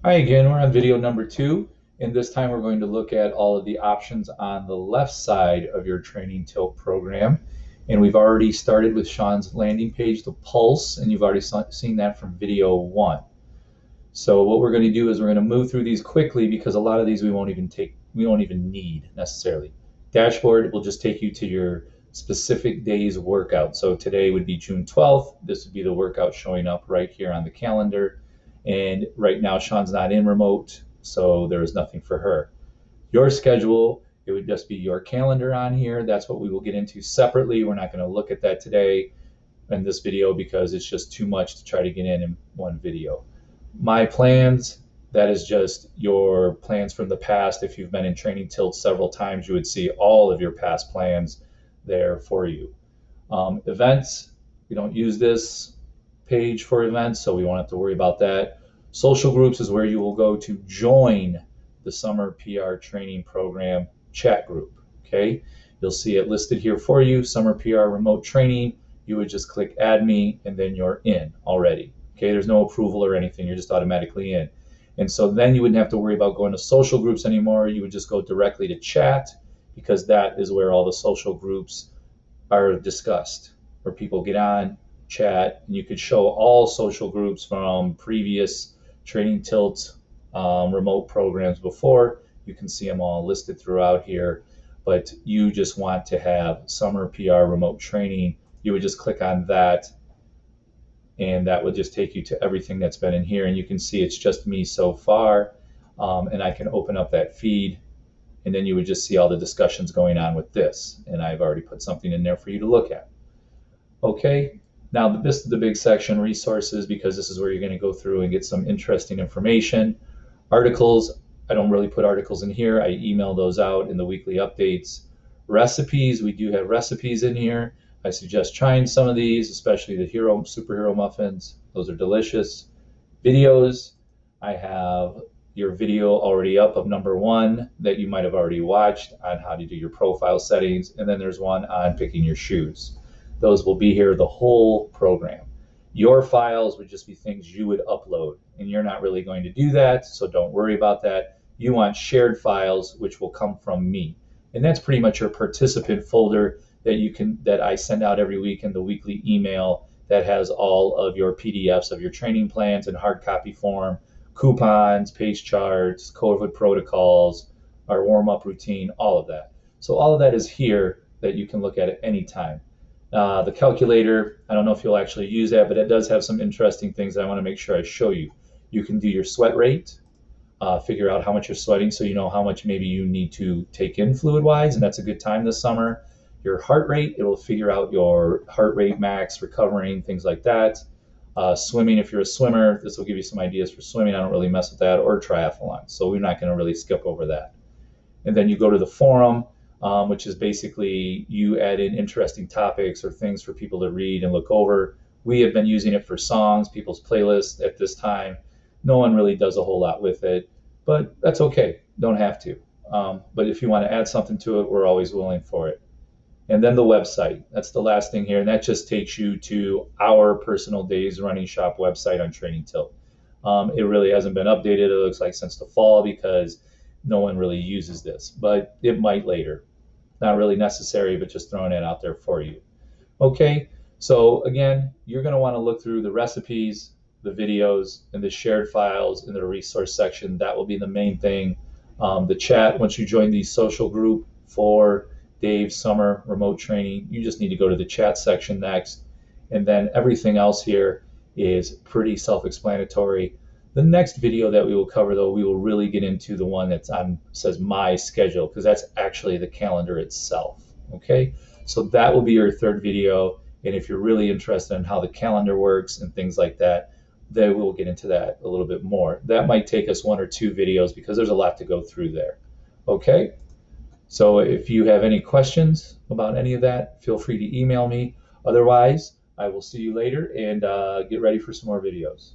Hi again, we're on video number 2, and this time we're going to look at all of the options on the left side of your training tilt program. And we've already started with Sean's landing page, the Pulse, and you've already seen that from video 1. So what we're going to do is we're going to move through these quickly because a lot of these we won't even need necessarily. Dashboard will just take you to your specific day's workout. So today would be June 12th. This would be the workout showing up right here on the calendar. And right now Sean's not in remote, so there is nothing for her. Your schedule, it would just be your calendar on here. That's what we will get into separately. We're not going to look at that today in this video because it's just too much to try to get in one video. My plans, that is just your plans from the past. If you've been in Training Tilt several times, you would see all of your past plans there for you. Events, we don't use this page for events, so we won't have to worry about that. Social groups is where you will go to join the Summer PR Training Program chat group. Okay, you'll see it listed here for you, Summer PR Remote Training. You would just click Add Me, and then you're in already. Okay, there's no approval or anything, you're just automatically in. And so then you wouldn't have to worry about going to social groups anymore. You would just go directly to chat because that is where all the social groups are discussed, where people get on, chat, and you could show all social groups from previous Training Tilt remote programs before. You can see them all listed throughout here, but you just want to have Summer PR Remote Training. You would just click on that, and that would just take you to everything that's been in here. And you can see it's just me so far, and I can open up that feed, and then you would just see all the discussions going on with this. And I've already put something in there for you to look at. Okay, now this is the big section, resources, because this is where you're going to go through and get some interesting information. Articles, I don't really put articles in here. I email those out in the weekly updates. Recipes, we do have recipes in here. I suggest trying some of these, especially the superhero muffins. Those are delicious. Videos, I have your video already up of number 1 that you might have already watched on how to do your profile settings, and then there's one on picking your shoes. Those will be here the whole program. Your files would just be things you would upload, and you're not really going to do that, so don't worry about that. You want shared files, which will come from me. And that's pretty much your participant folder that I send out every week in the weekly email that has all of your PDFs of your training plans in hard copy form, coupons, pace charts, COVID protocols, our warm-up routine, all of that. So all of that is here that you can look at any time. The calculator, I don't know if you'll actually use that, but it does have some interesting things that I want to make sure I show you. You can do your sweat rate, figure out how much you're sweating so you know how much maybe you need to take in fluid-wise, and that's a good time this summer. Your heart rate, it'll figure out your heart rate max, recovering, things like that. Swimming, if you're a swimmer, this will give you some ideas for swimming. I don't really mess with that, or triathlon, so we're not going to really skip over that. And then you go to the forum, which is basically you add in interesting topics or things for people to read and look over. We have been using it for songs, people's playlists at this time. No one really does a whole lot with it, but that's okay. Don't have to. But if you want to add something to it, we're always willing for it. And then the website, that's the last thing here. And that just takes you to our Personal Days Running Shop website on Training Tilt. It really hasn't been updated, it looks like, since the fall because no one really uses this, but it might later. Not really necessary, but just throwing it out there for you. Okay, so again, you're going to want to look through the recipes, the videos, and the shared files in the resource section. That will be the main thing. The chat, once you join the social group for Dave's Summer Remote Training, you just need to go to the chat section next. And then everything else here is pretty self-explanatory. The next video that we will cover, though, we will really get into the one that's says My Schedule, because that's actually the calendar itself. Okay, so that will be your third video. And if you're really interested in how the calendar works and things like that, then we'll get into that a little bit more. That might take us 1 or 2 videos because there's a lot to go through there. Okay, so if you have any questions about any of that, feel free to email me. Otherwise, I will see you later, and get ready for some more videos.